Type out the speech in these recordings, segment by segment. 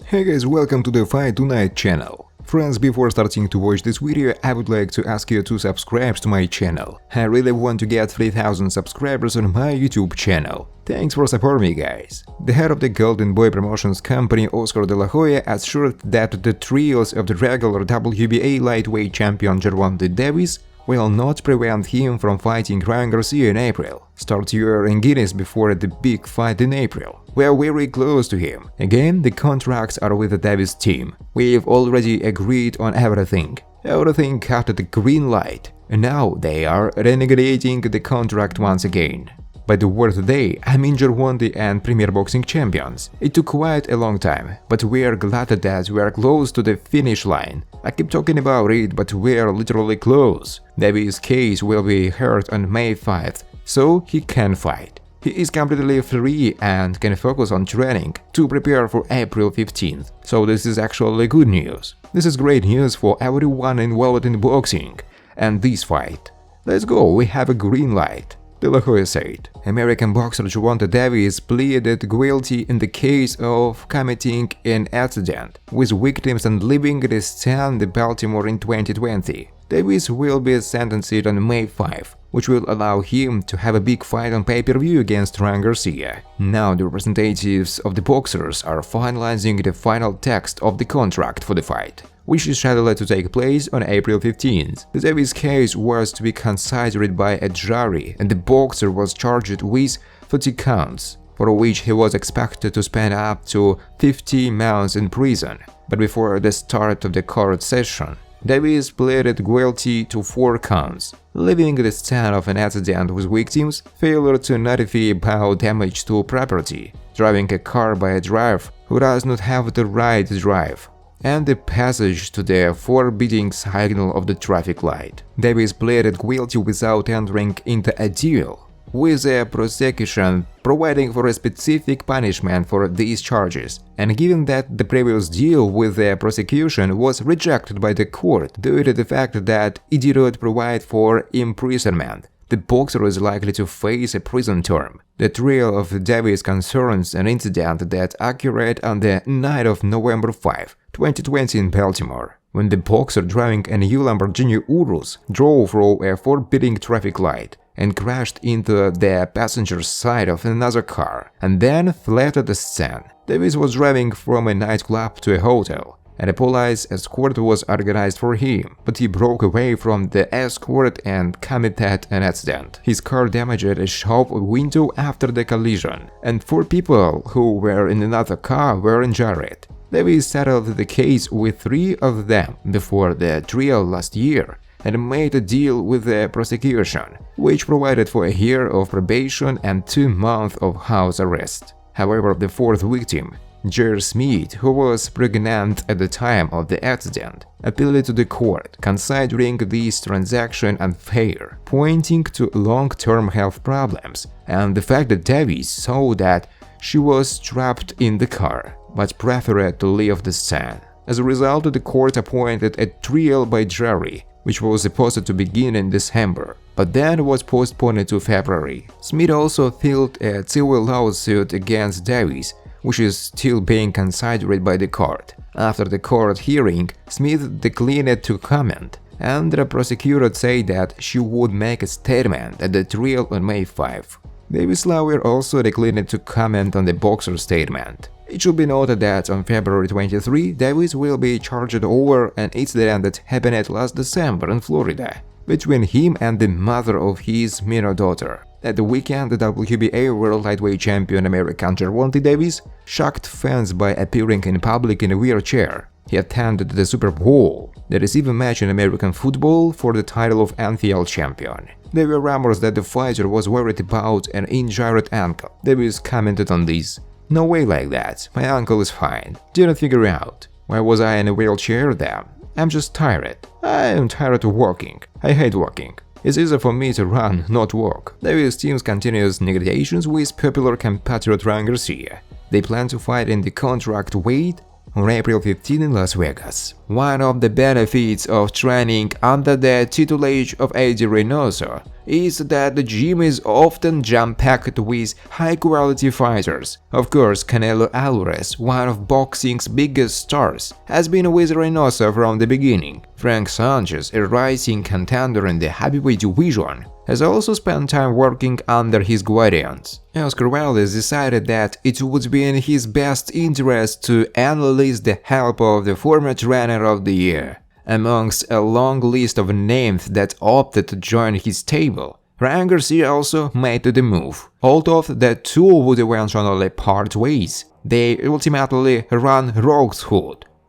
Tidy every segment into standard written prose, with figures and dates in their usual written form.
Hey guys, welcome to the Fight Tonight channel. Friends, before starting to watch this video, I would like to ask you to subscribe to my channel. I really want to get 3000 subscribers on my YouTube channel. Thanks for supporting me, guys. The head of the Golden Boy Promotions company, Oscar De La Hoya, assured that the trials of the regular WBA lightweight champion Jervonta Davis will not prevent him from fighting Ryan Garcia in April. Start your Guinness before the big fight in April. We are very close to him. Again, the contracts are with the Davis team. We've already agreed on everything. Everything got the green light. And now they are renegotiating the contract once again. By the word they, I mean Gervonta and Premier Boxing champions. It took quite a long time, but we are glad that we are close to the finish line. I keep talking about it, but we are literally close. Davis' case will be heard on May 5th, so he can fight. He is completely free and can focus on training to prepare for April 15th. So this is actually good news. This is great news for everyone involved in boxing. And this fight. Let's go, we have a green light. De La Hoya said. American boxer Jervonta Davis pleaded guilty in the case of committing an accident with victims and leaving the stand in Baltimore in 2020. Davis will be sentenced on May 5, which will allow him to have a big fight on pay-per-view against Ryan Garcia. Now the representatives of the boxers are finalizing the final text of the contract for the fight, which is scheduled to take place on April 15th. The Davis case was to be considered by a jury, and the boxer was charged with 40 counts, for which he was expected to spend up to 50 months in prison. But before the start of the court session, Davis pleaded guilty to 4 counts: leaving the stand of an accident with victims, failure to notify about damage to property, driving a car by a driver who does not have the right to drive, and the passage to the forbidding signal of the traffic light. Davis pleaded guilty without entering into a deal with the prosecution, providing for a specific punishment for these charges, and given that the previous deal with the prosecution was rejected by the court due to the fact that it did not provide for imprisonment, the boxer is likely to face a prison term. The trial of Davis concerns an incident that occurred on the night of November 5, 2020 in Baltimore, when the boxer driving a new Lamborghini Urus drove through a forbidding traffic light and crashed into the passenger side of another car, and then fled at the scene. Davis was driving from a nightclub to a hotel, and a police escort was organized for him, but he broke away from the escort and committed an accident. His car damaged a shop window after the collision, and 4 people who were in another car were injured. Davis settled the case with 3 of them before the trial last year and made a deal with the prosecution, which provided for a year of probation and 2 months of house arrest. However, the 4th victim, Jer Smith, who was pregnant at the time of the accident, appealed to the court, considering this transaction unfair, pointing to long-term health problems and the fact that Davis saw that she was trapped in the car, but preferred to leave the scene. As a result, the court appointed a trial by jury, which was supposed to begin in December, but then was postponed to February. Smith also filed a civil lawsuit against Davis, which is still being considered by the court. After the court hearing, Smith declined to comment, and the prosecutor said that she would make a statement at the trial on May 5. Davis' lawyer also declined to comment on the boxer's statement. It should be noted that on February 23, Davis will be charged over an incident that happened last December in Florida between him and the mother of his minor daughter. At the weekend, the WBA World Lightweight Champion American Jervonta Davis shocked fans by appearing in public in a wheelchair. He attended the Super Bowl, the receiving match in American football for the title of NFL champion. There were rumors that the fighter was worried about an injured ankle. Davis commented on this. "No way like that, my ankle is fine. Didn't figure out. Why was I in a wheelchair then? I'm just tired. I am tired of walking. I hate walking. It's easier for me to run, not walk." Davis' team continues negotiations with popular compatriot Ryan Garcia. They plan to fight in the contract weight on April 15 in Las Vegas. One of the benefits of training under the tutelage of Eddie Reynoso is that the gym is often jam-packed with high-quality fighters. Of course, Canelo Alvarez, one of boxing's biggest stars, has been with Reynoso from the beginning. Frank Sanchez, a rising contender in the heavyweight division, has also spent time working under his guidance. Oscar Valdez decided that it would be in his best interest to enlist the help of the former trainer of the year. Amongst a long list of names that opted to join his stable, Ryan Garcia also made the move. Although the two would eventually part ways, they ultimately ran Rogue's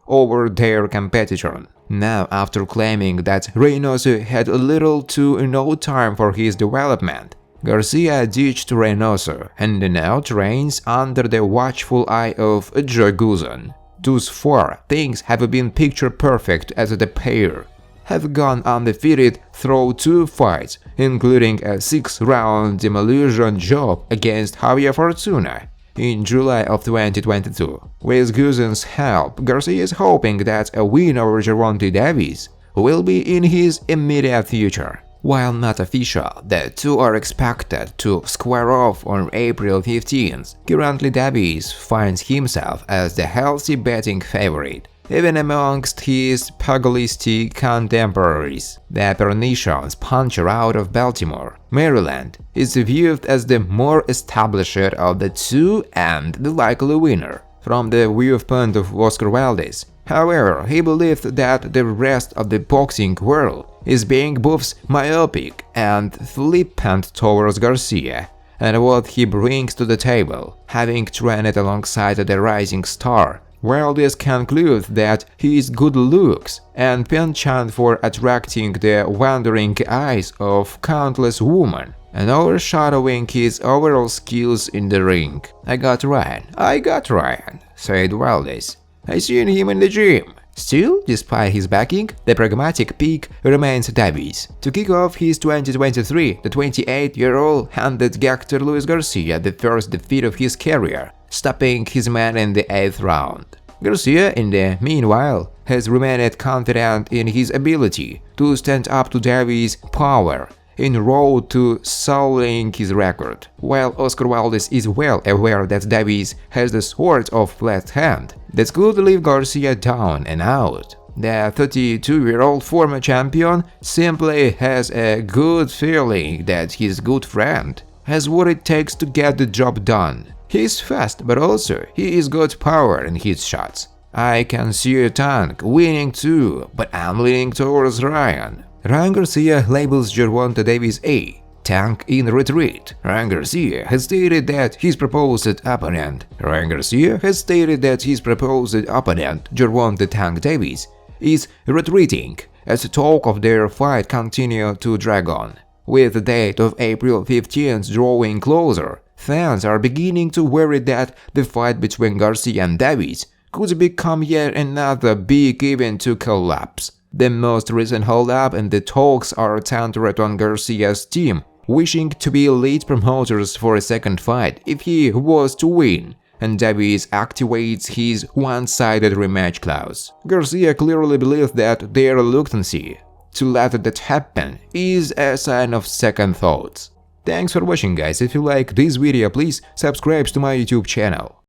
over their competitor. Now, after claiming that Reynoso had little to no time for his development, Garcia ditched Reynoso and now trains under the watchful eye of Joe Guzan. Thus far, things have been picture perfect as the pair have gone undefeated through 2 fights, including a 6-round demolition job against Javier Fortuna in July of 2022. With Guzan's help, Garcia is hoping that a win over Jervonta Davis will be in his immediate future. While not official, the two are expected to square off on April 15th. Currently, Davis finds himself as the healthy betting favorite, even amongst his pugilistic contemporaries. The pernicious puncher out of Baltimore, Maryland, is viewed as the more established of the two and the likely winner. From the viewpoint of Oscar Valdez, however, he believed that the rest of the boxing world is being both myopic and flippant towards Garcia and what he brings to the table. Having trained alongside the rising star, Valdez concludes that his good looks and penchant for attracting the wandering eyes of countless women and overshadowing his overall skills in the ring. I got Ryan, said Valdez. I seen him in the gym. Still, despite his backing, the pragmatic pick remains Davis. To kick off his 2023, the 28-year-old handed Hector Luis Garcia the first defeat of his career, stopping his man in the 8th round. Garcia, in the meanwhile, has remained confident in his ability to stand up to Davis' power en road to sullying his record. While Oscar Valdez is well aware that Davis has the sort of left hand that could leave Garcia down and out, the 32-year-old former champion simply has a good feeling that his good friend has what it takes to get the job done. He's fast, but also he's got power in his shots. I can see a tank winning too, but I'm leaning towards Ryan. Ryan Garcia labels Jervonta Davis a tank in retreat. Ryan Garcia has stated that his proposed opponent, Jervonta Tank Davis, is retreating as talk of their fight continue to drag on. With the date of April 15th drawing closer, fans are beginning to worry that the fight between Garcia and Davis could become yet another big event to collapse. The most recent hold-up in the talks are centered on Garcia's team wishing to be lead promoters for a second fight if he was to win, and Davis activates his one-sided rematch clause. Garcia clearly believes that their reluctance to let that happen is a sign of second thoughts. Thanks for watching, guys. If you like this video, please subscribe to my YouTube channel.